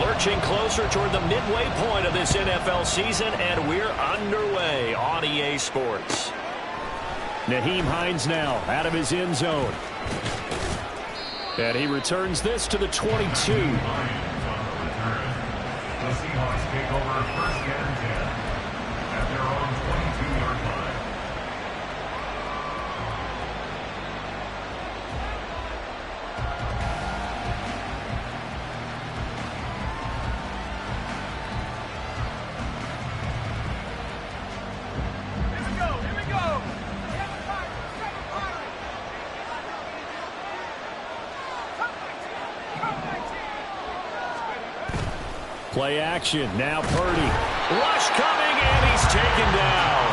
Lurching closer toward the midway point of this NFL season, and we're underway on EA Sports. Nyheim Hines now out of his end zone. And he returns this to the 22. The Seahawks take over first and 10 at their own 22-yard line. Play action. Now Purdy. Rush coming, and he's taken down.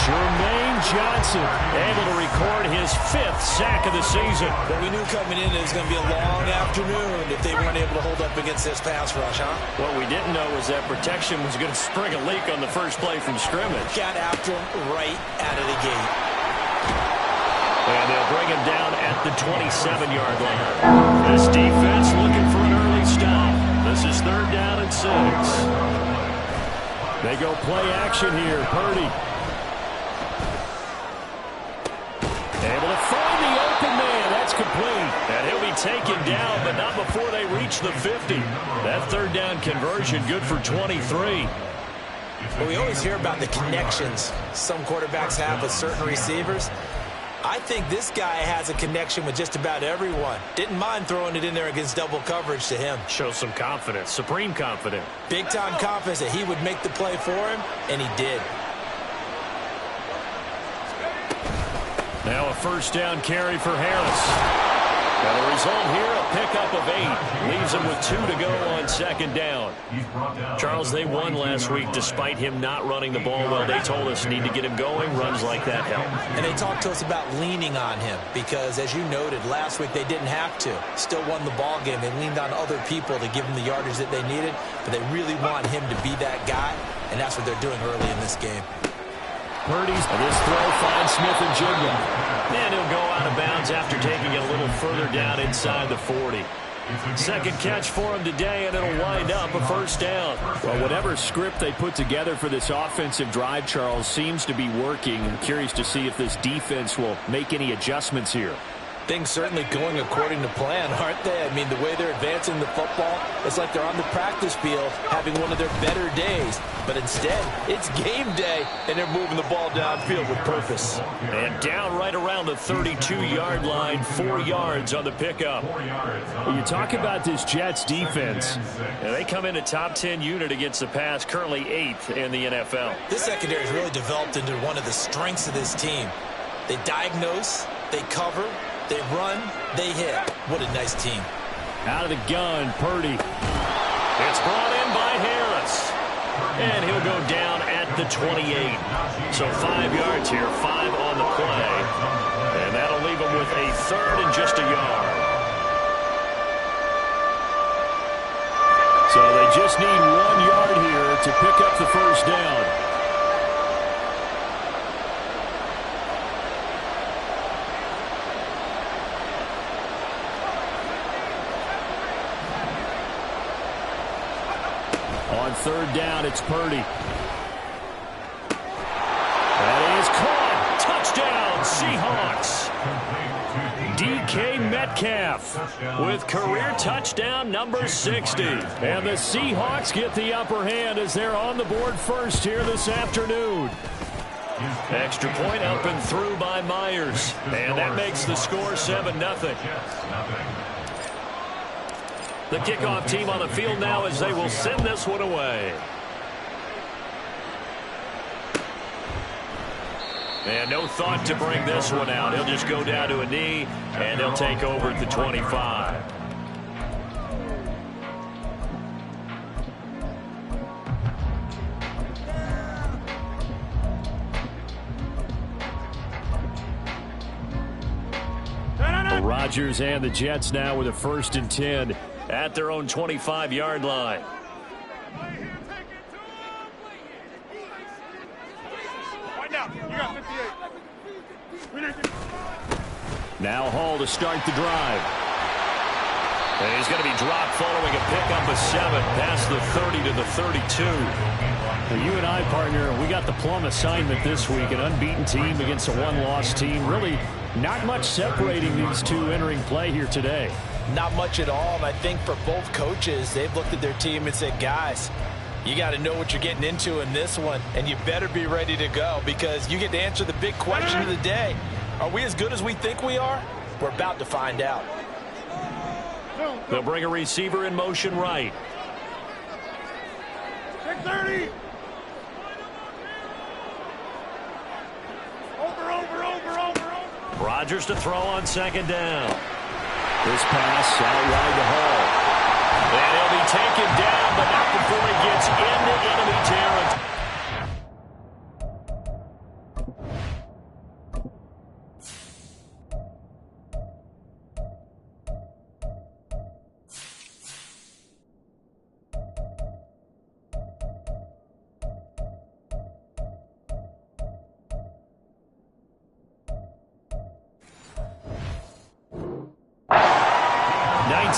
Jermaine Johnson Able to record his 5th sack of the season. But we knew coming in it was going to be a long afternoon if they weren't able to hold up against this pass rush, huh? What we didn't know was that protection was going to spring a leak on the first play from scrimmage. Got after him right out of the gate. And they'll bring him down at the 27-yard line. This defense looking for an early stop. This is 3rd down and 6. They go play action here. Purdy. Able to find the open man. That's complete. And he'll be taken down, but not before they reach the 50. That 3rd down conversion good for 23. Well, we always hear about the connections some quarterbacks have with certain receivers. I think this guy has a connection with just about everyone. Didn't mind throwing it in there against double coverage to him. Shows some confidence, supreme confidence. Big-time confidence that he would make the play for him, and he did. Now a 1st down carry for Harris. And the result here, a pickup of 8. Leaves him with 2 to go on 2nd down. Charles, they won last week despite him not running the ball well. They told us need to get him going. Runs like that help. And they talked to us about leaning on him because, as you noted, last week they didn't have to. Still won the ball game. They leaned on other people to give them the yardage that they needed, but they really want him to be that guy, and that's what they're doing early in this game. Purdy's this throw finds Smith and Jigba. And he'll go out of bounds after taking it a little further down inside the 40. 2nd catch for him today, and it'll wind up a 1st down. Well, whatever script they put together for this offensive drive, Charles, seems to be working. I'm curious to see if this defense will make any adjustments here. Things certainly going according to plan, aren't they? I mean, the way they're advancing the football, it's like they're on the practice field having one of their better days. But instead, it's game day, and they're moving the ball downfield with purpose. And down right around the 32-yard line, 4 yards on the pickup. When you talk about this Jets defense, and they come in a top 10 unit against the pass, currently 8th in the NFL. This secondary has really developed into one of the strengths of this team. They diagnose, they cover, they run, they hit. What a nice team. Out of the gun, Purdy. It's brought in by Harris. And he'll go down at the 28. So 5 yards here, 5 on the play. And that'll leave him with a 3rd and just a yard. So they just need 1 yard here to pick up the 1st down. On 3rd down, it's Purdy. That is caught. Touchdown, Seahawks. DK Metcalf with career touchdown number 60. And the Seahawks get the upper hand as they're on the board first here this afternoon. Extra point up and through by Myers. And that makes the score 7-0. The kickoff team on the field now as they will send this one away. And no thought to bring this one out. He'll just go down to a knee, and they'll take over at the 25. Rodgers and the Jets now with a 1st and 10 at their own 25-yard line. Now Hall to start the drive. And he's going to be dropped following a pickup of 7 past the 30 to the 32. Well, you and I, partner, we got the plum assignment this week, an unbeaten team against a one-loss team. Really not much separating these two entering play here today. Not much at all, and I think for both coaches, they've looked at their team and said, guys, you got to know what you're getting into in this one, and you better be ready to go because you get to answer the big question of the day. Are we as good as we think we are? We're about to find out. They'll bring a receiver in motion right. 630. Over. Rodgers to throw on 2nd down. This pass out wide to Hall. And he'll be taken down, but not before he gets into enemy territory.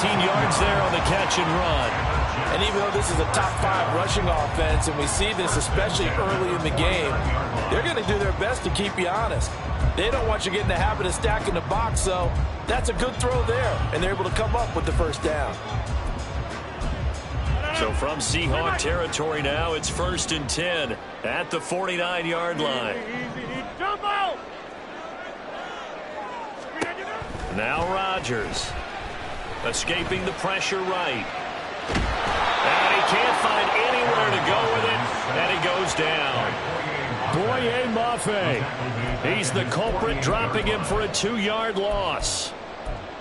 Yards there on the catch and run. And even though this is a top 5 rushing offense, and we see this especially early in the game, they're going to do their best to keep you honest. They don't want you getting the habit of stacking the box, so that's a good throw there, and they're able to come up with the 1st down. So from Seahawk territory now, it's 1st and 10 at the 49-yard line. Jump out. Now Rodgers. Escaping the pressure right. And he can't find anywhere to go with it, and he goes down. Boye Mafe. He's the culprit, dropping him for a 2-yard loss.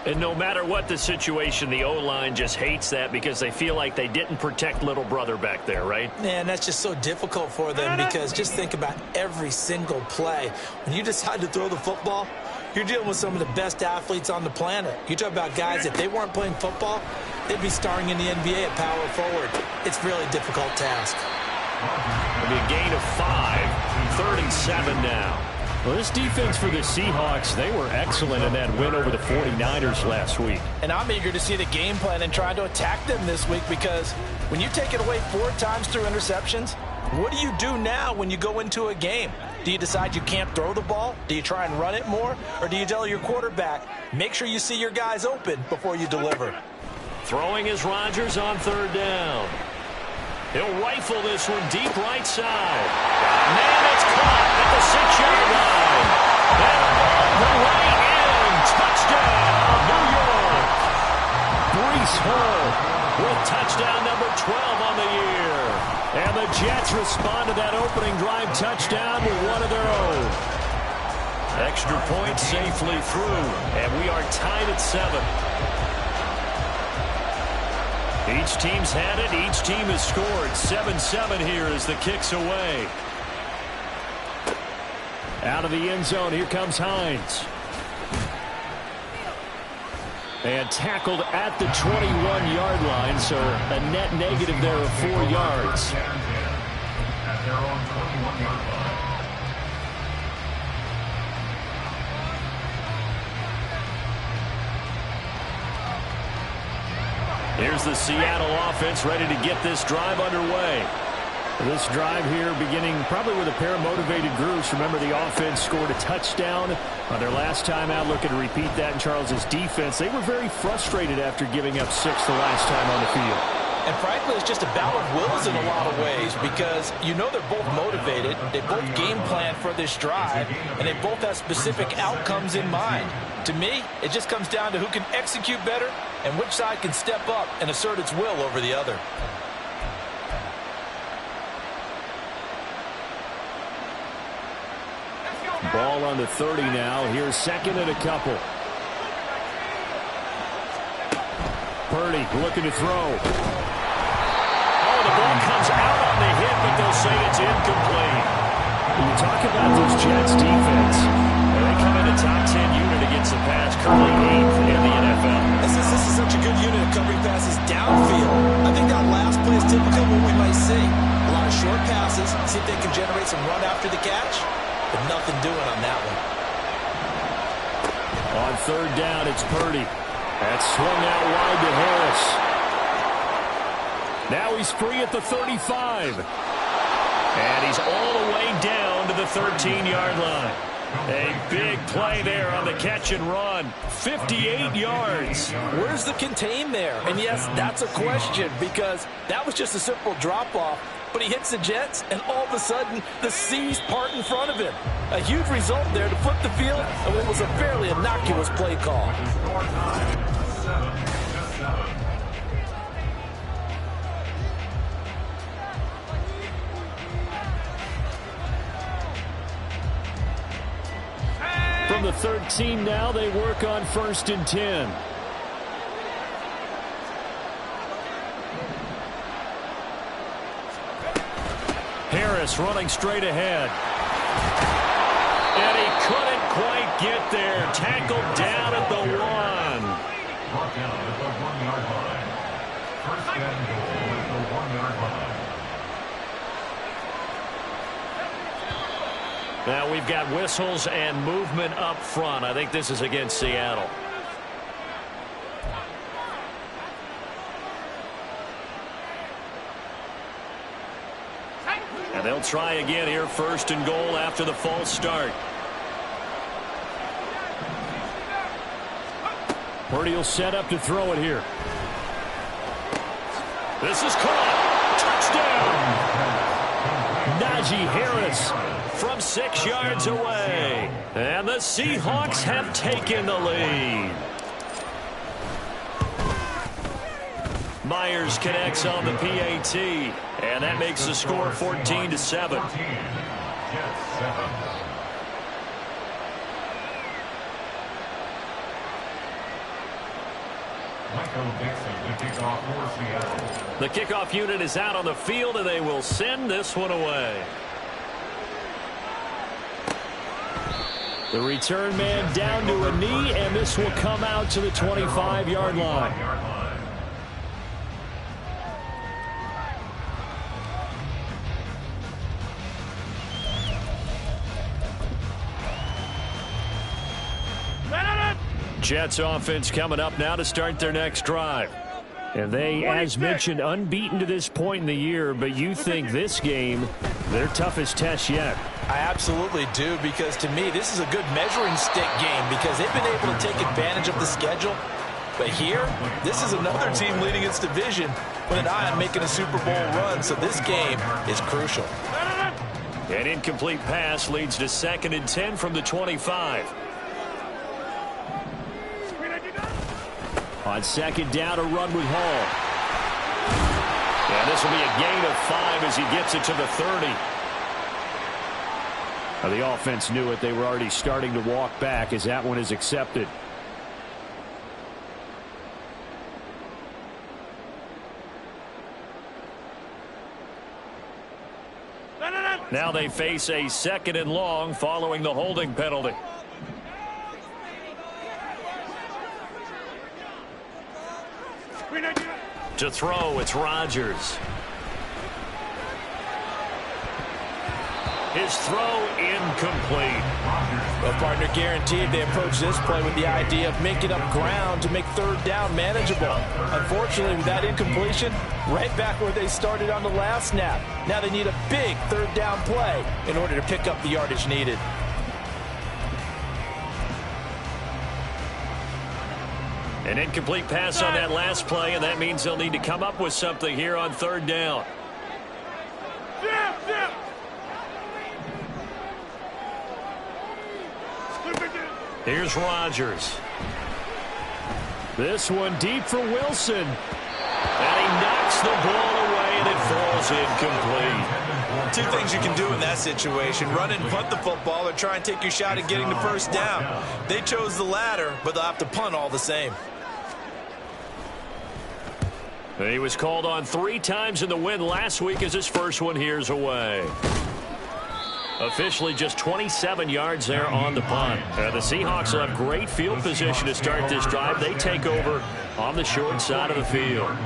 And no matter what the situation, the O-line just hates that because they feel like they didn't protect little brother back there, right? Man, that's just so difficult for them because just think about every single play. When you decide to throw the football, you're dealing with some of the best athletes on the planet. You talk about guys, if they weren't playing football, they'd be starring in the NBA at power forward. It's a really difficult task. It'll be a gain of 5, 3rd and 7 now. Well, this defense for the Seahawks, they were excellent in that win over the 49ers last week. And I'm eager to see the game plan and try to attack them this week because when you take it away 4 times through interceptions, what do you do now when you go into a game? Do you decide you can't throw the ball? Do you try and run it more? Or do you tell your quarterback, make sure you see your guys open before you deliver? Throwing is Rodgers on 3rd down. He'll rifle this one deep right side. Man, it's caught at the 6-yard line. And on the way in. Touchdown, New York. Breece Hall with touchdown number 12 on the year. And the Jets respond to that opening drive touchdown with one of their own. Extra point safely through, and we are tied at 7. Each team's had it. Each team has scored. 7-7 here as the kick's away. Out of the end zone, here comes Hines. And tackled at the 21-yard line, so a net negative there of 4 yards. At their own 21-yard line. Here's the Seattle offense ready to get this drive underway. This drive here beginning probably with a pair of motivated groups. Remember, the offense scored a touchdown on their last time out. Looking to repeat that in Charles's defense. They were very frustrated after giving up 6 the last time on the field. And frankly, it's just a battle of wills in a lot of ways because you know they're both motivated. They both game plan for this drive, and they both have specific outcomes in mind. To me, it just comes down to who can execute better and which side can step up and assert its will over the other. Ball on the 30 now. Here's 2nd and a couple. Purdy looking to throw. Oh, the ball comes out on the hit, but they'll say it's incomplete. When you talk about this Jets defense, they come in a top 10 unit against the pass, currently 8th in the NFL. This is such a good unit of covering passes downfield. I think that last play is typical of what we might see. A lot of short passes, see if they can generate some run after the catch, but nothing doing on that one. On 3rd down, it's Purdy. That's swung out wide to Harris. Now he's free at the 35. And he's all the way down to the 13-yard line. A big play there on the catch and run. 58 yards. Where's the contain there? And yes, that's a question because that was just a simple drop-off. But he hits the Jets, and all of a sudden, the seas part in front of him. A huge result there to flip the field, and what was a fairly innocuous play call. From the 13 now, they work on 1st and 10. Harris running straight ahead. And he couldn't quite get there. Tackled down at the 1. Brought down at the 1-yard line. First and goal at the 1-yard line. Now we've got whistles and movement up front. I think this is against Seattle. And they'll try again here, 1st and goal after the false start. Purdy will set up to throw it here. This is caught. Touchdown! Najee Harris from 6 yards away. And the Seahawks have taken the lead. Myers connects on the PAT, and that makes the score 14-7. Jets 7. The kickoff unit is out on the field, and they will send this one away. The return man down to a knee, and this will come out to the 25-yard line. Jets offense coming up now to start their next drive. And they, as mentioned, unbeaten to this point in the year, but you think this game, their toughest test yet. I absolutely do, because to me, this is a good measuring stick game because they've been able to take advantage of the schedule. But here, this is another team leading its division with an eye on making a Super Bowl run, so this game is crucial. An incomplete pass leads to 2nd and 10 from the 25. On 2nd down, a run with Hall. And this will be a gain of 5 as he gets it to the 30. Now, the offense knew it. They were already starting to walk back as that one is accepted. Now they face a 2nd and long following the holding penalty. To throw, it's Rodgers. His throw incomplete. Well, partner, guaranteed they approach this play with the idea of making up ground to make 3rd down manageable. Unfortunately, with that incompletion, right back where they started on the last snap. Now they need a big 3rd down play in order to pick up the yardage needed. An incomplete pass on that last play, and that means they'll need to come up with something here on 3rd down. Here's Rodgers. This one deep for Wilson. And he knocks the ball away, and it falls incomplete. Two things you can do in that situation: run and punt the football, or try and take your shot at getting the 1st down. They chose the latter, but they'll have to punt all the same. He was called on 3 times in the win last week as his first one here's away. Officially just 27 yards there on the punt. The Seahawks will have great field position to start this drive. They take over on the short side of the field.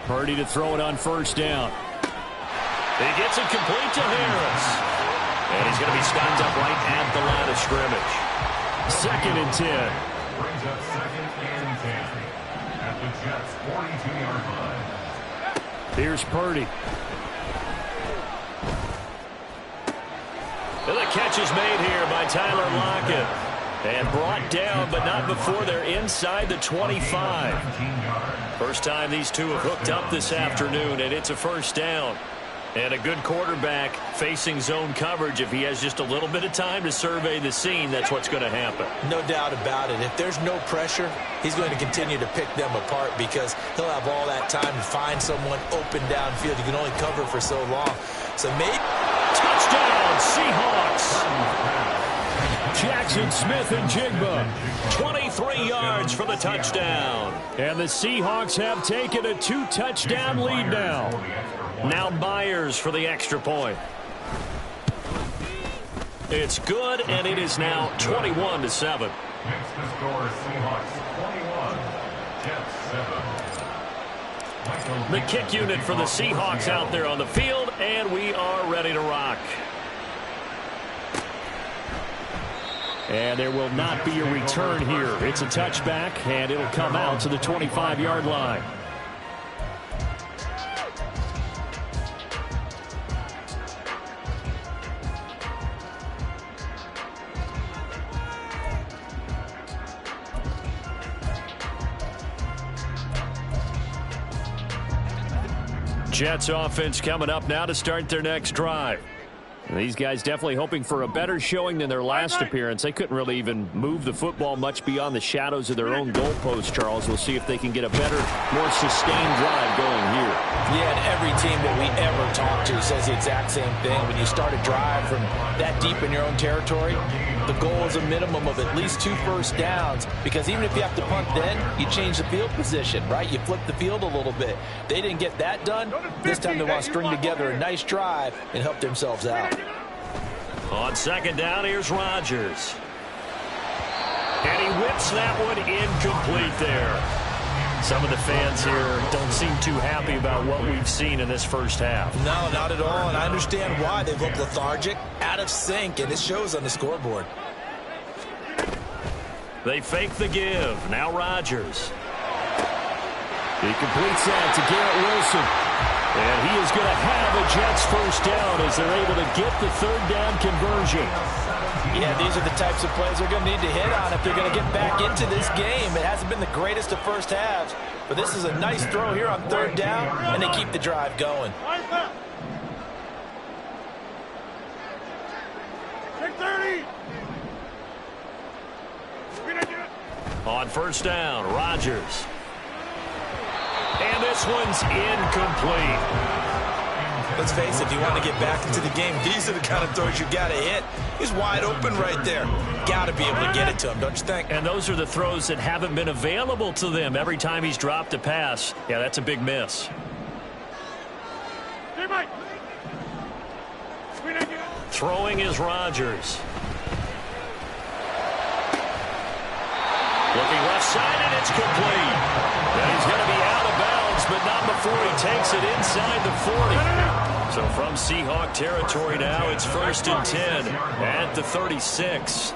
Purdy to throw it on first down. He gets it complete to Harris. And he's going to be stopped up right at the line of scrimmage. 2nd and 10. Brings up 2nd and 10 at the Jets' 42-yard line. Here's Purdy. And the catch is made here by Tyler Lockett. And brought down, but not before they're inside the 25. First time these two have hooked up this afternoon, and it's a first down. And a good quarterback facing zone coverage. If he has just a little bit of time to survey the scene, that's what's going to happen. No doubt about it. If there's no pressure, he's going to continue to pick them apart because he'll have all that time to find someone open downfield. You can only cover for so long. So maybe... Touchdown, Seahawks! Jackson Smith and Jigba. 23 yards for the touchdown. And the Seahawks have taken a 2-touchdown lead now. Now Myers for the extra point. It's good, and it is now 21-7. Next to score, Seahawks 21, Jets 7. The kick unit for the Seahawks out there on the field, and we are ready to rock. And there will not be a return here. It's a touchback, and it'll come out to the 25-yard line. Jets offense coming up now to start their next drive. These guys definitely hoping for a better showing than their last appearance. They couldn't really even move the football much beyond the shadows of their own goalpost, Charles. We'll see if they can get a better, more sustained drive going here. Yeah, and every team that we ever talk to says the exact same thing. When you start a drive from that deep in your own territory, the goal is a minimum of at least 2 first downs, because even if you have to punt then, you change the field position, right? You flip the field a little bit. They didn't get that done. This time they want to string together a nice drive and help themselves out. On second down, here's Rodgers. And he whips that one incomplete there. Some of the fans here don't seem too happy about what we've seen in this first half. No, not at all, and I understand why. They look lethargic, out of sync, and it shows on the scoreboard. They fake the give. Now Rodgers. He completes that to Garrett Wilson. And he is going to have a Jets first down as they're able to get the 3rd down conversion. Yeah, these are the types of plays they're going to need to hit on if they're going to get back into this game. It hasn't been the greatest of first halves, but this is a nice throw here on 3rd down, and they keep the drive going. On first down, Rodgers. And this one's incomplete. Let's face it, if you want to get back into the game, these are the kind of throws you got to hit. He's wide open right there. Got to be able to get it to him, don't you think? And those are the throws that haven't been available to them every time he's dropped a pass. Yeah, that's a big miss. Throwing is Rodgers. Looking left side, and it's complete. And he's going to be out of bounds, but not before he takes it inside the 40. So from Seahawk territory now, it's 1st and 10 at the 36.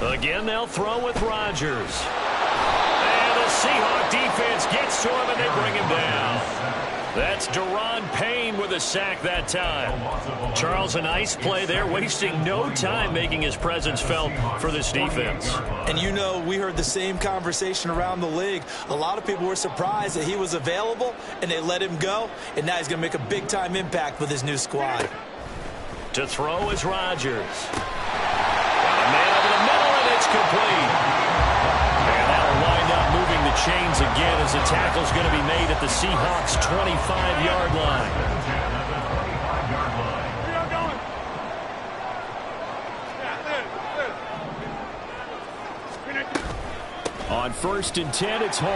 Again, they'll throw with Rodgers. And the Seahawk defense gets to him, and they bring him down. That's Daron Payne with a sack that time. Charles, a nice play there, wasting no time making his presence felt for this defense. And you know, we heard the same conversation around the league. A lot of people were surprised that he was available, and they let him go, and now he's going to make a big-time impact with his new squad. To throw is Rodgers. And a man over the middle, and it's complete. And that'll wind up moving the chains again as the tackle's going to be made at the Seahawks' 25-yard line. On 1st and 10, it's Hall.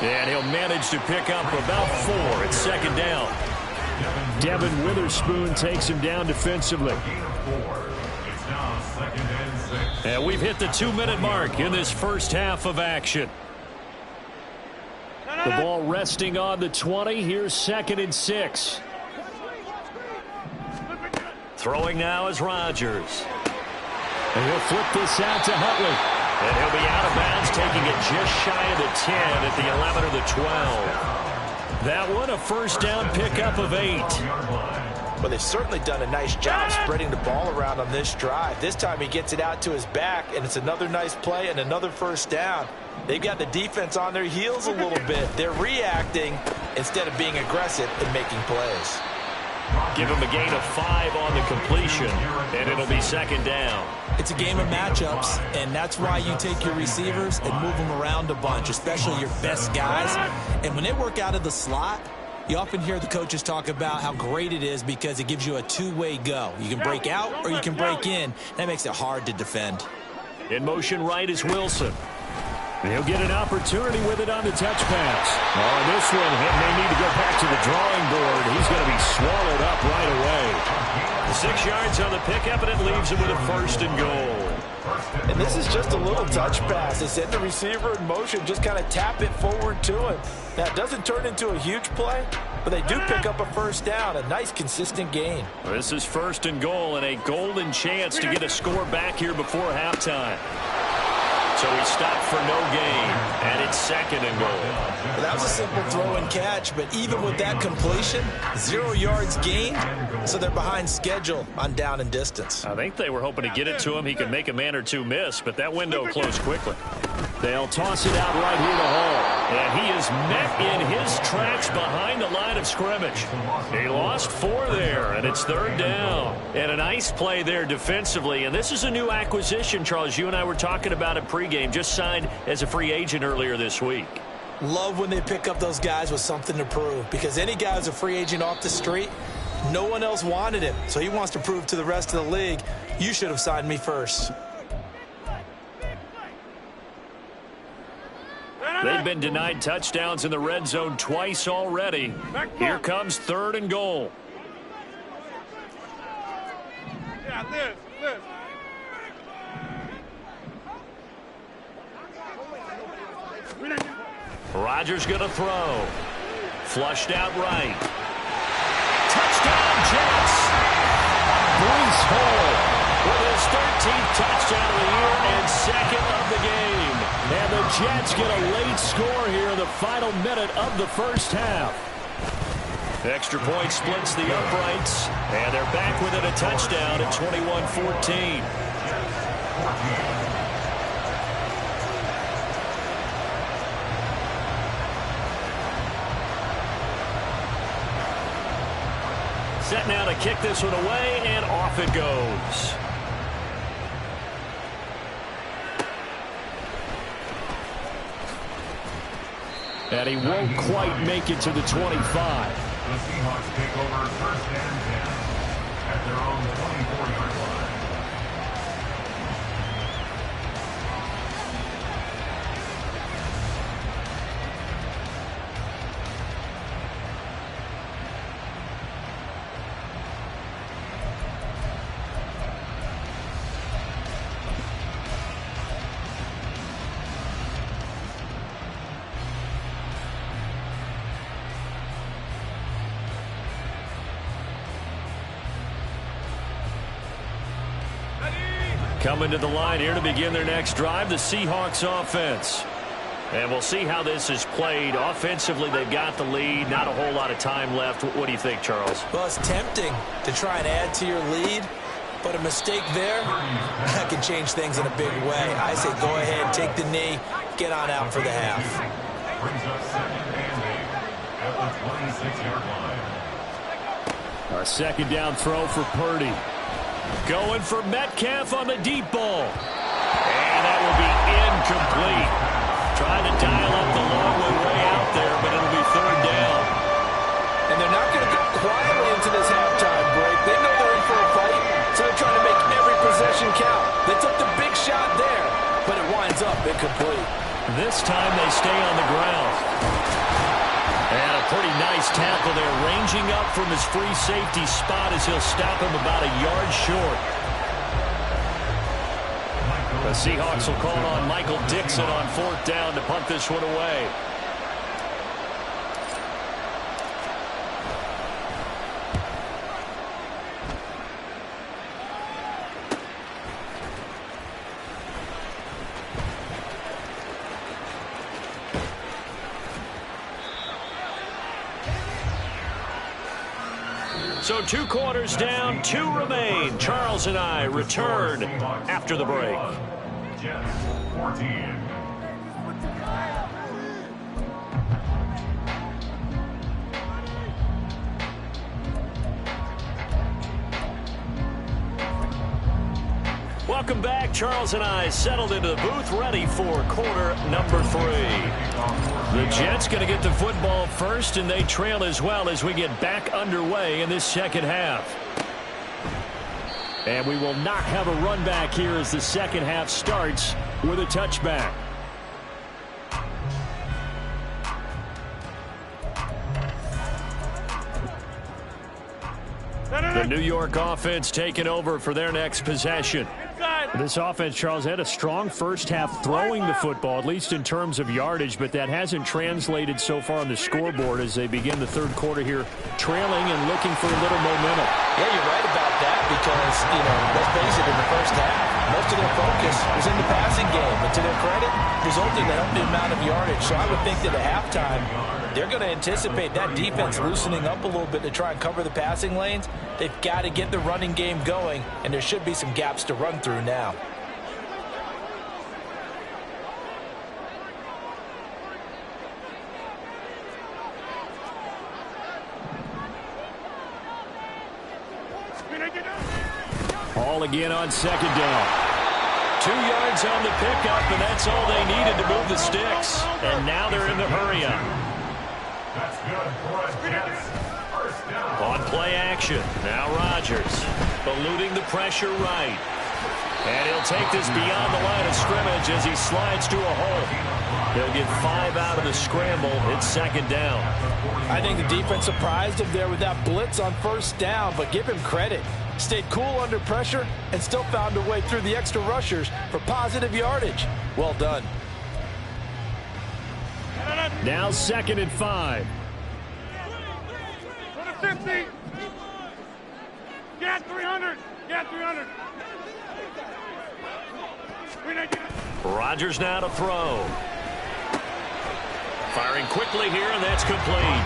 And he'll manage to pick up about 4 at 2nd down. Devin Witherspoon takes him down defensively. And we've hit the 2-minute mark in this first half of action. The ball resting on the 20. Here's 2nd and 6. Throwing now is Rodgers. And he'll flip this out to Huntley. And he'll be out of bounds, taking it just shy of the 10 at the 11 or the 12. That one a first down pickup of 8. Well, they've certainly done a nice job spreading the ball around on this drive. This time he gets it out to his back, and it's another nice play and another first down. They've got the defense on their heels a little bit. They're reacting instead of being aggressive and making plays. Give him a gain of 5 on the completion, and it'll be 2nd down. It's a game of matchups, and that's why you take your receivers and move them around a bunch, especially your best guys. And when they work out of the slot, you often hear the coaches talk about how great it is because it gives you a two-way go. You can break out or you can break in. That makes it hard to defend. In motion right is Wilson. He'll get an opportunity with it on the touch pass. Oh, this one may need to go back to the drawing board. He's going to be swallowed up right away. 6 yards on the pickup, and it leaves him with a 1st and goal. And this is just a little touch pass. They send the receiver in motion, just kind of tap it forward to him. Now, it doesn't turn into a huge play, but they do pick up a first down, a nice, consistent gain. This is 1st and goal, and a golden chance to get a score back here before halftime. So he stopped for no gain, and it's 2nd and goal. Well, that was a simple throw and catch, but even with that completion, 0 yards gained, so they're behind schedule on down and distance. I think they were hoping to get it to him. He could make a man or two miss, but that window closed quickly. They'll toss it out right here to Hall. And he is met in his tracks behind the line of scrimmage. He lost 4 there, and it's 3rd down. And a nice play there defensively. And this is a new acquisition, Charles. You and I were talking about it pregame. Just signed as a free agent earlier this week. Love when they pick up those guys with something to prove, because any guy who's a free agent off the street, no one else wanted him. So he wants to prove to the rest of the league, you should have signed me first. They've been denied touchdowns in the red zone twice already. Here comes 3rd and goal. Yeah, this. Rodgers going to throw. Flushed out right. Touchdown, Jets. Breece Hall With his 13th touchdown of the year and 2nd of the game. And the Jets get a late score here in the final minute of the first half. Extra point splits the uprights, and they're back within a touchdown at 21-14. Set now to kick this one away, and off it goes. And he won't quite make it to the 25. The Seahawks take over 1st and 10 at their own 24-yard line. Coming to the line here to begin their next drive, the Seahawks offense. And we'll see how this is played. Offensively, they've got the lead. Not a whole lot of time left. What do you think, Charles? Well, it's tempting to try and add to your lead, but a mistake there, that can change things in a big way. I say go ahead, take the knee, get on out for the half. Brings up 2nd and 8 at the 26-yard line. A 2nd down throw for Purdy. Going for Metcalf on the deep ball. And that will be incomplete. Trying to dial up the long way out there, but it'll be 3rd down. And they're not going to go quietly into this halftime break. They know they're in for a fight, so they're trying to make every possession count. They took the big shot there, but it winds up incomplete. This time they stay on the ground. And a pretty nice tackle there, ranging up from his free safety spot as he'll stop him about a yard short. The Seahawks will call on Michael Dixon on 4th down to punt this one away. So 2 quarters down, 2 remain. Charles and I return after the break. Jets 14. Welcome back. Charles and I settled into the booth, ready for quarter number 3. The Jets going to get the football first, and they trail as well as we get back underway in this second half. And we will not have a run back here as the second half starts with a touchback. The New York offense taking over for their next possession. This offense, Charles, had a strong first half throwing the football, at least in terms of yardage, but that hasn't translated so far on the scoreboard as they begin the third quarter here, trailing and looking for a little momentum. Yeah, you're right about that because, let's face it, in the first half, most of their focus was in the passing game. And to their credit, resulted in a healthy amount of yardage. So I would think that at halftime, they're going to anticipate that defense loosening up a little bit to try and cover the passing lanes. They've got to get the running game going, and there should be some gaps to run through now. All again on second down. 2 yards on the pickup, and that's all they needed to move the sticks. And now they're in the hurry-up. That's good for a Jets first down. On play action, now Rodgers, eluding the pressure right. And he'll take this beyond the line of scrimmage as he slides to a hole. He'll get 5 out of the scramble. It's second down. I think the defense surprised him there with that blitz on first down, but give him credit. Stayed cool under pressure and still found a way through the extra rushers for positive yardage. Well done. Now 2nd and 5. 50. Get 300. Get 300. Rodgers now to throw. Firing quickly here, and that's complete.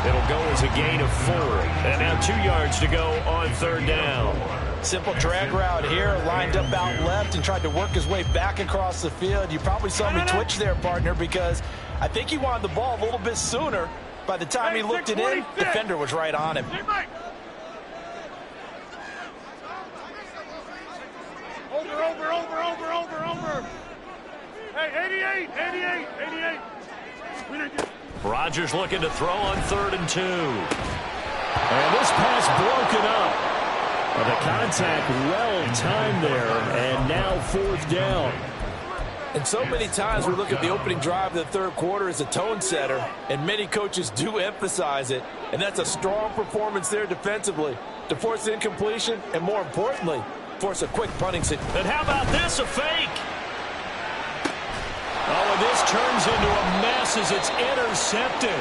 It'll go as a gain of 4. And now 2 yards to go on third down. Simple drag route here, lined up out left and tried to work his way back across the field. You probably saw me twitch there, partner, because I think he wanted the ball a little bit sooner. By the time he looked it in, defender was right on him. Over. Hey, 88. Rodgers looking to throw on 3rd and 2. And this pass broken up. The contact well timed there, and now 4th down. And so many times we look at the opening drive of the third quarter as a tone setter, and many coaches do emphasize it. And that's a strong performance there defensively to force incompletion and, more importantly, force a quick punting situation. And how about this, a fake? Oh, and this turns into a mess as it's intercepted.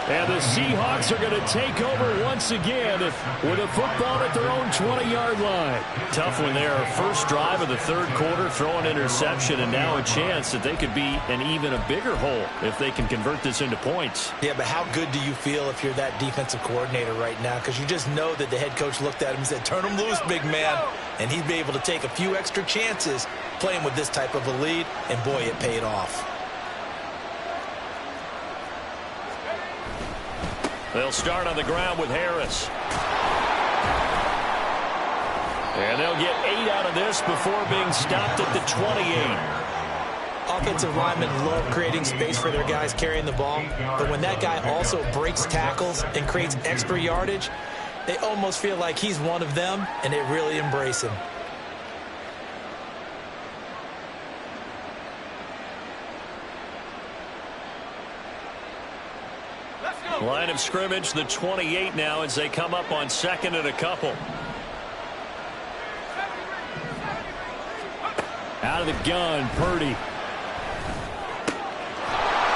And the Seahawks are going to take over once again with a football at their own 20-yard line. Tough one there. First drive of the third quarter, throw an interception, and now a chance that they could be an even a bigger hole if they can convert this into points. Yeah, but how good do you feel if you're that defensive coordinator right now? Because you just know that the head coach looked at him and said, turn him loose, big man. And he'd be able to take a few extra chances playing with this type of a lead, and boy, it paid off. They'll start on the ground with Harris. And they'll get 8 out of this before being stopped at the 28. Offensive linemen love creating space for their guys carrying the ball, but when that guy also breaks tackles and creates extra yardage, they almost feel like he's one of them, and they really embrace him. Line of scrimmage, the 28 now as they come up on 2nd and a couple. Out of the gun, Purdy.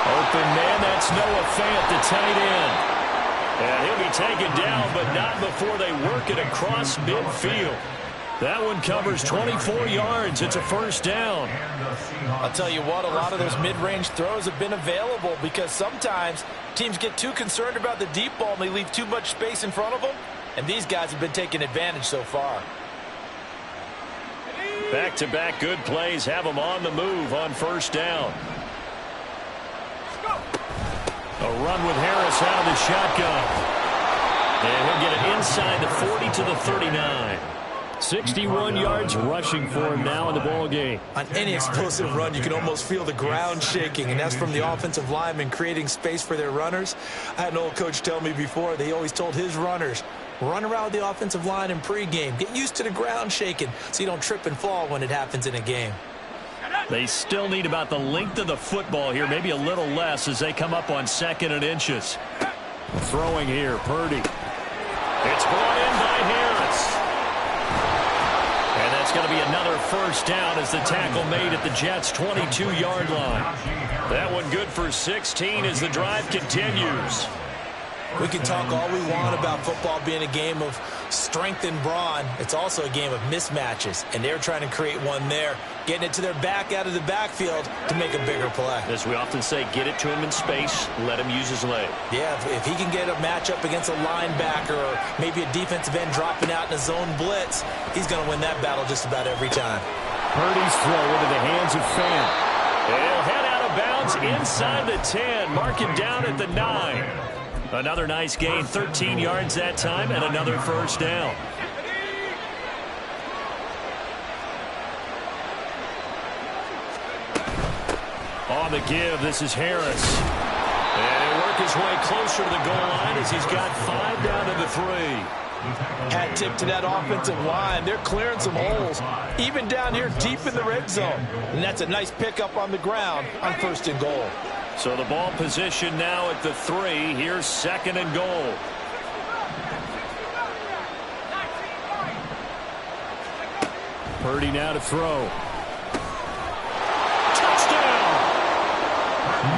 Open man, that's Noah Fant, the tight end. And he'll be taken down, but not before they work it across midfield. That one covers 24 yards. It's a first down. I'll tell you what, a lot of those mid-range throws have been available because sometimes teams get too concerned about the deep ball and they leave too much space in front of them. and these guys have been taking advantage so far. Back-to-back good plays have them on the move on first down. A run with Harris out of the shotgun. And he'll get it inside the 40 to the 39. 61 yards rushing for him now in the ball game. On any explosive run, you can almost feel the ground shaking, and that's from the offensive linemen creating space for their runners. I had an old coach tell me before, they always told his runners, run around the offensive line in pregame. Get used to the ground shaking so you don't trip and fall when it happens in a game. They still need about the length of the football here, maybe a little less as they come up on 2nd and inches. Throwing here, Purdy. It's brought in by Harris. And that's going to be another first down as the tackle made at the Jets' 22-yard line. That one good for 16 as the drive continues. We can talk all we want about football being a game of strength and brawn. It's also a game of mismatches, and they're trying to create one there, getting it to their back out of the backfield to make a bigger play. As we often say, get it to him in space, let him use his leg. Yeah, if he can get a matchup against a linebacker or maybe a defensive end dropping out in a zone blitz, he's going to win that battle just about every time. Purdy's throw into the hands of Fan. And he'll head out of bounds inside the 10. Mark him down at the 9. Another nice gain, 13 yards that time, and another first down. On the give, this is Harris. And he'll work his way closer to the goal line as he's got 5 down to the 3. Hat tip to that offensive line. They're clearing some holes, even down here deep in the red zone. And that's a nice pickup on the ground on 1st and goal. So the ball position now at the 3. Here's 2nd and goal. Purdy now to throw. Touchdown!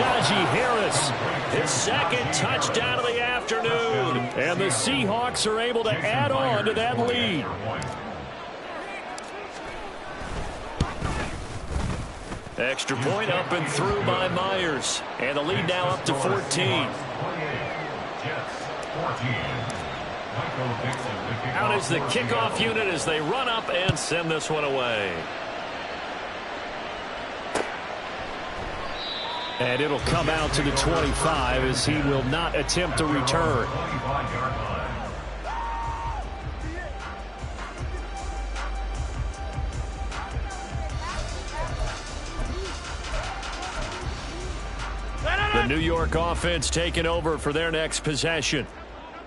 Najee Harris, his 2nd touchdown of the afternoon. And the Seahawks are able to add on to that lead. Extra point up and through by Myers. And the lead now up to 14. Out is the kickoff unit as they run up and send this one away. And it'll come out to the 25 as he will not attempt a return. The New York offense taking over for their next possession.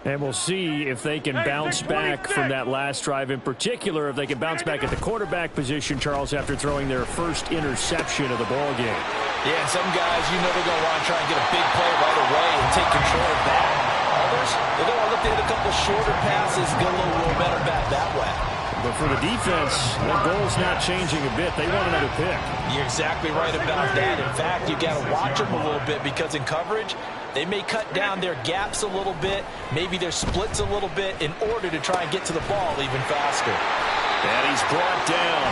And we'll see if they can bounce back from that last drive, in particular if they can bounce back at the quarterback position, Charles, after throwing their first interception of the ball game. Yeah, some guys, you know they're going to want to try and get a big play right away and take control of that. Others, they're going to look to hit a couple shorter passes, get a little momentum back that way. But for the defense, their goal's not changing a bit. They want another pick. You're exactly right about that. In fact, you got to watch them a little bit because in coverage, they may cut down their gaps a little bit, maybe their splits a little bit in order to try and get to the ball even faster. And he's brought down.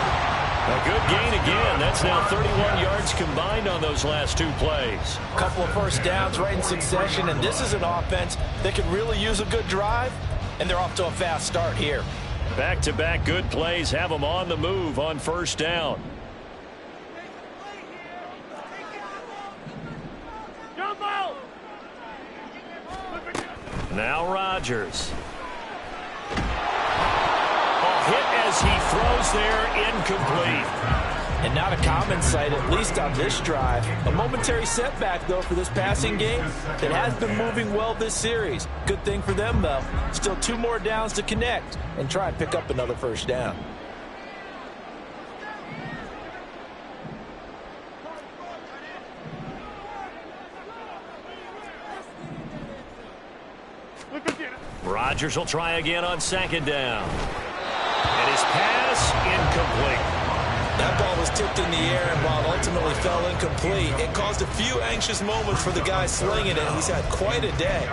A good gain again. That's now 31 yards combined on those last 2 plays. A couple of first downs right in succession, and this is an offense that could really use a good drive, and they're off to a fast start here. Back-to-back good plays have them on the move on first down. Now Rodgers. A hit as he throws there, incomplete. And not a common sight, at least on this drive. A momentary setback, though, for this passing game that has been moving well this series. Good thing for them, though. Still 2 more downs to connect and try and pick up another first down. Rodgers will try again on 2nd down. And his pass, incomplete. That ball was tipped in the air, and while it ultimately fell incomplete, it caused a few anxious moments for the guy slinging it. He's had quite a day.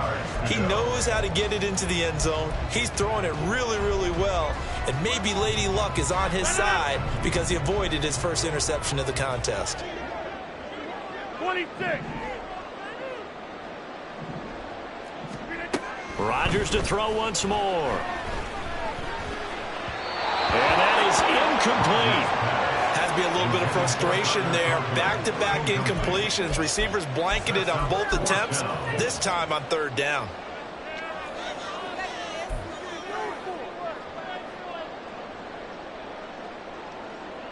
He knows how to get it into the end zone. He's throwing it really, really well. And maybe Lady Luck is on his side because he avoided his first interception of the contest. 26. Rodgers to throw once more. And that is incomplete. Has to be a little bit of frustration there. Back-to-back incompletions. Receivers blanketed on both attempts, this time on third down.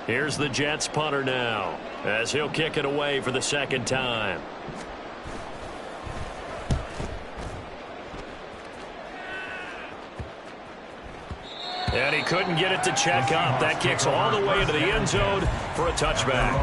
Here's the Jets punter now, as he'll kick it away for the second time. And he couldn't get it to check up. That kicks all the way into the end zone for a touchback.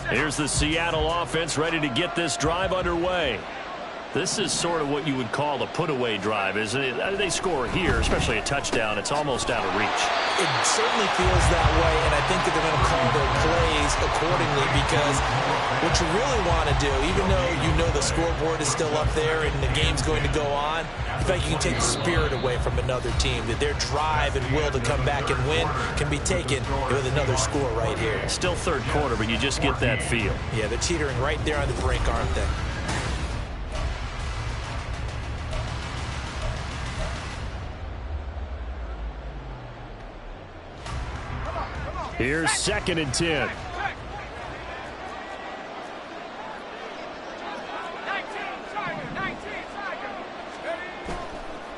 Here's the Seattle offense ready to get this drive underway. This is sort of what you would call a put-away drive, isn't it? They score here, especially a touchdown. It's almost out of reach. It certainly feels that way, and I think that they're going to call their plays accordingly because what you really want to do, even though you know the scoreboard is still up there and the game's going to go on, I feel like you can take the spirit away from another team, that their drive and will to come back and win can be taken with another score right here. Still third quarter, but you just get that feel. Yeah, they're teetering right there on the brink, aren't they? Here's 2nd and 10.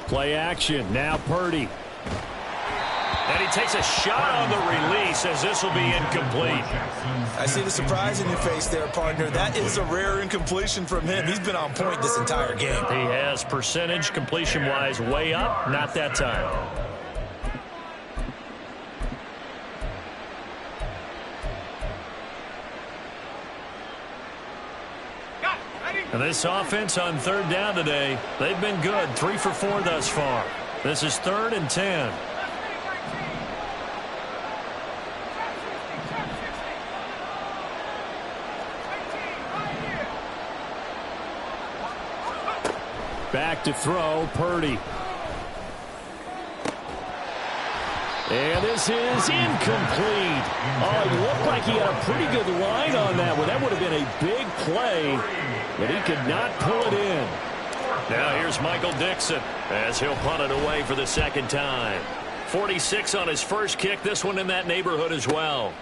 Play action. Now Purdy. And he takes a shot on the release as this will be incomplete. I see the surprise in your face there, partner. That is a rare incompletion from him. He's been on point this entire game. He has percentage completion-wise way up. Not that time. And this offense on third down today, they've been good. 3 for 4 thus far. This is 3rd and 10. Back to throw, Purdy. And this is incomplete. Oh, it looked like he had a pretty good line on that one. That would have been a big play, but he could not pull it in. Now here's Michael Dixon as he'll punt it away for the second time. 46 on his first kick. This one in that neighborhood as well.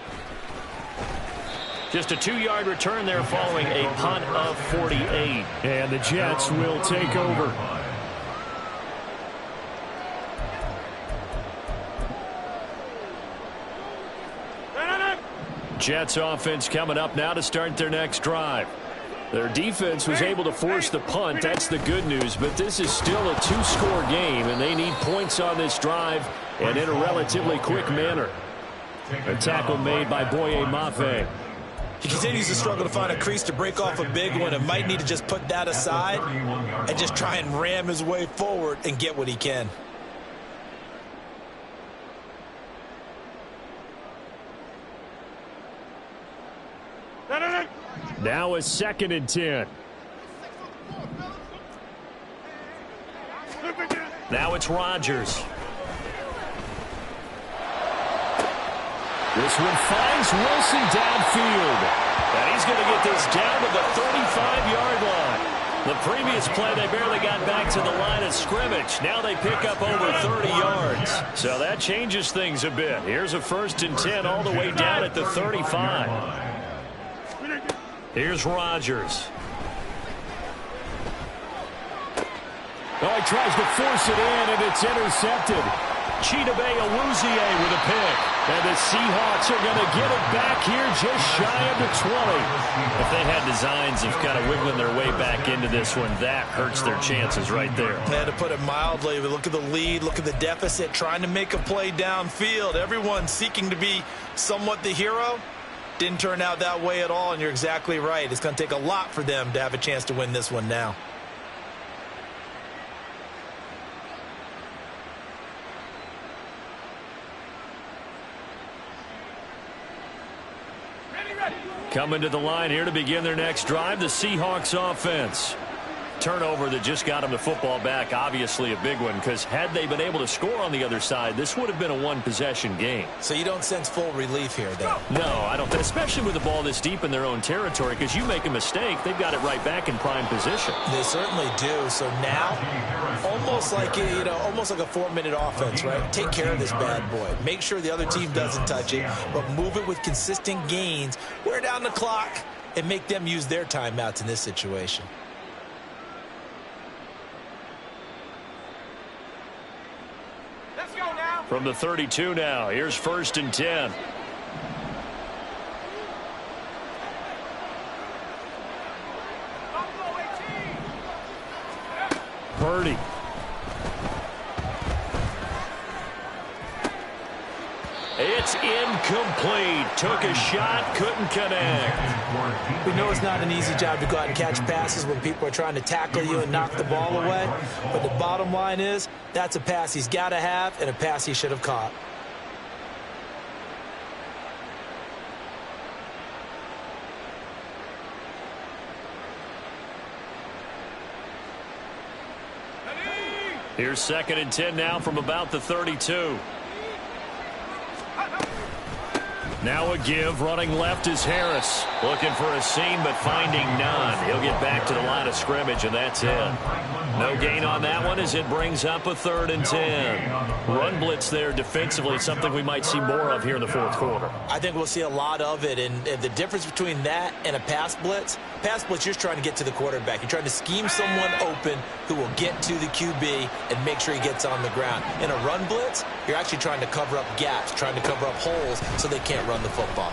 Just a 2-yard return there following a punt of 48. And the Jets will take over. Jets offense coming up now to start their next drive. Their defense was able to force the punt. That's the good news. But this is still a 2-score game, and they need points on this drive and in a relatively quick manner. A tackle made by Boye Mafe. He continues to struggle to find a crease to break off a big one and might need to just put that aside and just try and ram his way forward and get what he can. Now a 2nd and 10. Now it's Rodgers. This one finds Wilson downfield. And he's going to get this down to the 35-yard line. The previous play, they barely got back to the line of scrimmage. Now they pick up over 30 yards. So that changes things a bit. Here's a 1st and 10 all the way down at the 35. Here's Rodgers. Oh, he tries to force it in, and it's intercepted. Chidobe Awuzie with a pick. And the Seahawks are going to get it back here just shy of the 20. If they had designs of kind of wiggling their way back into this one, that hurts their chances right there. Yeah, to put it mildly, look at the lead, look at the deficit, trying to make a play downfield. Everyone seeking to be somewhat the hero. Didn't turn out that way at all, and you're exactly right. It's going to take a lot for them to have a chance to win this one now. Coming to the line here to begin their next drive, the Seahawks offense. Turnover that just got them the football back, obviously a big one, because had they been able to score on the other side, this would have been a one-possession game. So you don't sense full relief here, then? No, I don't, especially with the ball this deep in their own territory, because you make a mistake, they've got it right back in prime position. They certainly do. So now, almost like almost like a 4-minute offense, right? Take care of this bad boy. Make sure the other team doesn't touch it, but move it with consistent gains, wear down the clock, and make them use their timeouts in this situation. From the 32 now, here's 1st and 10. Purdy. It's incomplete. Took a shot, couldn't connect. We know it's not an easy job to go out and catch passes when people are trying to tackle you and knock the ball away. But the bottom line is, that's a pass he's got to have and a pass he should have caught. Here's 2nd and 10 now from about the 32. Now a give, running left is Harris. Looking for a seam, but finding none. He'll get back to the line of scrimmage, and that's it. No gain on that one as it brings up a 3rd and 10. Run blitz there defensively, something we might see more of here in the 4th quarter. I think we'll see a lot of it, and the difference between that and a pass blitz, you're just trying to get to the quarterback. You're trying to scheme someone open who will get to the QB and make sure he gets on the ground. In a run blitz, you're actually trying to cover up gaps, trying to cover up holes so they can't run the football.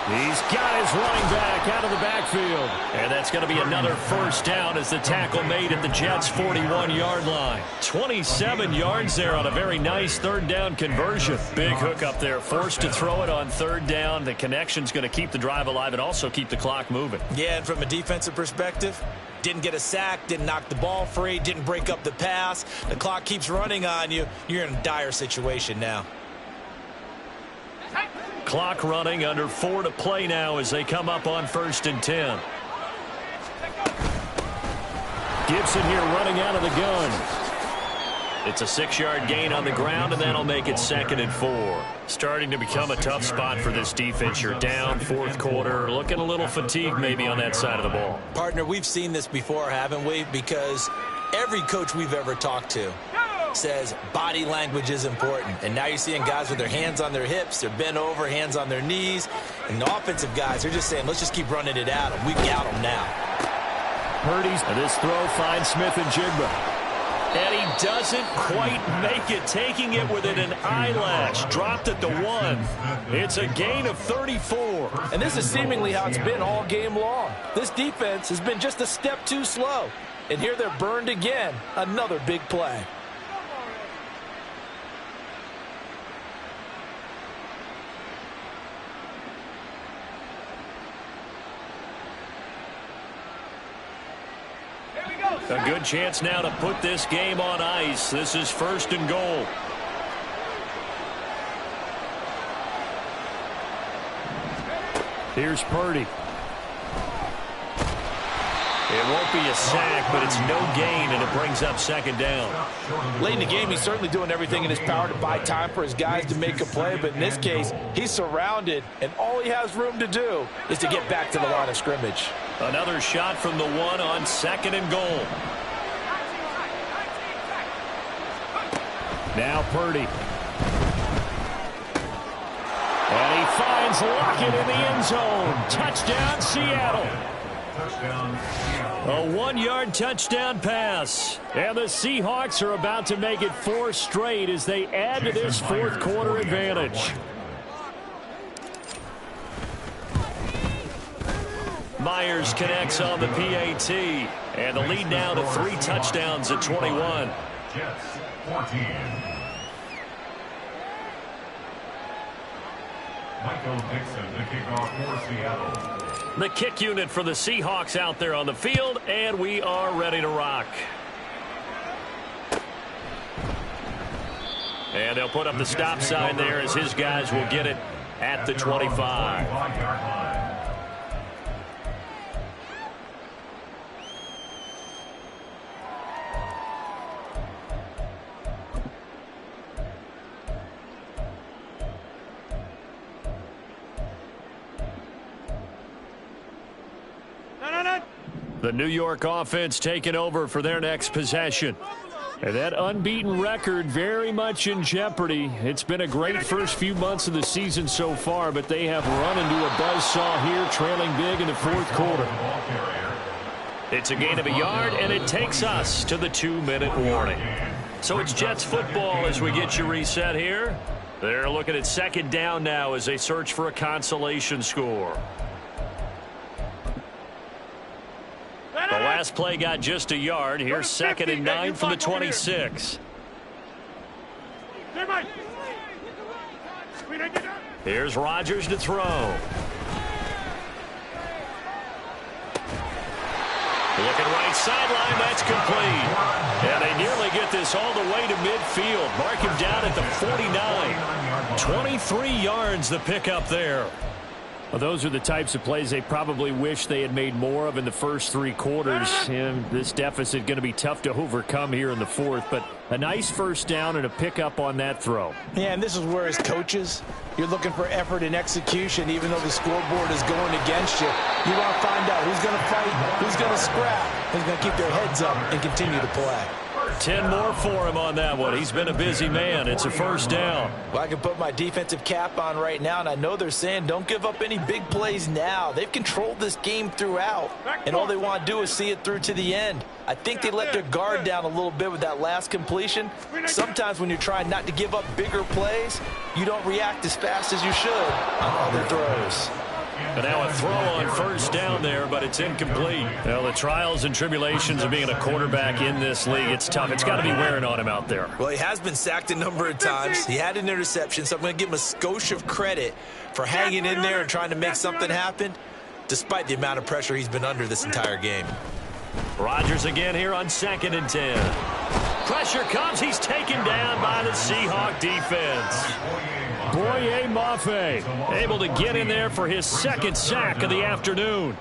He's got his running back out of the backfield. And that's going to be another 1st down as the tackle made at the Jets' 41-yard line. 27 yards there on a very nice 3rd down conversion. Big hook up there, forced to throw it on 3rd down. The connection's going to keep the drive alive and also keep the clock moving. Yeah, and from a defensive perspective, didn't get a sack, didn't knock the ball free, didn't break up the pass. The clock keeps running on you. You're in a dire situation now. Clock running, under 4 to play now as they come up on 1st and 10. Gibson here running out of the gun. It's a 6-yard gain on the ground, and that'll make it 2nd and 4. Starting to become a tough spot for this defense. You're down 4th quarter, looking a little fatigued maybe on that side of the ball. Partner, we've seen this before, haven't we? Because every coach we've ever talked to says body language is important. And now you're seeing guys with their hands on their hips, they're bent over, hands on their knees. And the offensive guys, they're just saying, let's just keep running it at them. We've got them now. Purdy's, and this throw finds Smith and Jigba. And he doesn't quite make it, taking it within an eyelash. Dropped at the 1. It's a gain of 34. And this is seemingly how it's been all game long. This defense has been just a step too slow. And here they're burned again. Another big play. A good chance now to put this game on ice. This is 1st and goal. Here's Purdy. It won't be a sack, but it's no gain, and it brings up 2nd down. Late in the game, he's certainly doing everything in his power to buy time for his guys to make a play, but in this case, he's surrounded, and all he has room to do is to get back to the line of scrimmage. Another shot from the 1 on 2nd and goal. Now Purdy. And he finds Lockett in the end zone. Touchdown, Seattle. A 1-yard touchdown pass. And the Seahawks are about to make it 4 straight as they add to this 4th quarter advantage. Myers connects on the PAT. And the lead now to 3 touchdowns at 21. Jets 14. Michael Dixon to kick off for Seattle. The kick unit for the Seahawks out there on the field, and we are ready to rock. And they'll put up the stop sign there as his guys will get it at the 25. The New York offense taking over for their next possession. And that unbeaten record very much in jeopardy. It's been a great first few months of the season so far, but they have run into a buzzsaw here, trailing big in the fourth quarter. It's a gain of a yard, and it takes us to the 2-minute warning. So it's Jets football as we get you reset here. They're looking at second down now as they search for a consolation score. The last play got just a yard. Here's 2nd and 9 from the 26. Here's Rodgers to throw. Looking right sideline, that's complete. And they nearly get this all the way to midfield. Mark him down at the 49. 23 yards the pickup there. Well, those are the types of plays they probably wish they had made more of in the first 3 quarters. And this deficit going to be tough to overcome here in the fourth. But a nice first down and a pickup on that throw. Yeah, and this is where as coaches, you're looking for effort and execution. Even though the scoreboard is going against you, you want to find out who's going to fight, who's going to scrap, who's going to keep their heads up and continue to play. 10 more for him on that one. He's been a busy man. It's a first down. Well, I can put my defensive cap on right now, and I know they're saying don't give up any big plays now. They've controlled this game throughout, and all they want to do is see it through to the end. I think they let their guard down a little bit with that last completion. Sometimes when you're trying not to give up bigger plays, you don't react as fast as you should on other throws. And now a throw on first down there, but it's incomplete. Well, the trials and tribulations of being a quarterback in this league, it's tough. It's got to be wearing on him out there. Well, he has been sacked a number of times. He had an interception, so I'm going to give him a skosh of credit for hanging in there and trying to make something happen, despite the amount of pressure he's been under this entire game. Rodgers again here on 2nd and 10. Pressure comes. He's taken down by the Seahawk defense. Boye Mafe able to get in there for his 2nd sack of the afternoon.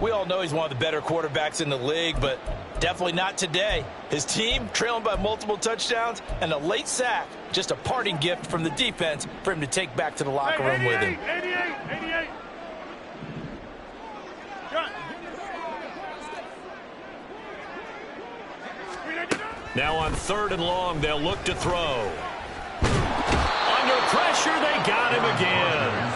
We all know he's one of the better quarterbacks in the league, but definitely not today. His team trailing by multiple touchdowns and a late sack. Just a parting gift from the defense for him to take back to the locker room with him. 88. Now on 3rd and long, they'll look to throw. Under pressure, they got him again.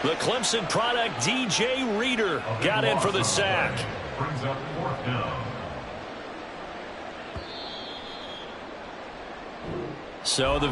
The Clemson product, DJ Reader, got in for the sack. Brings up 4th down. So the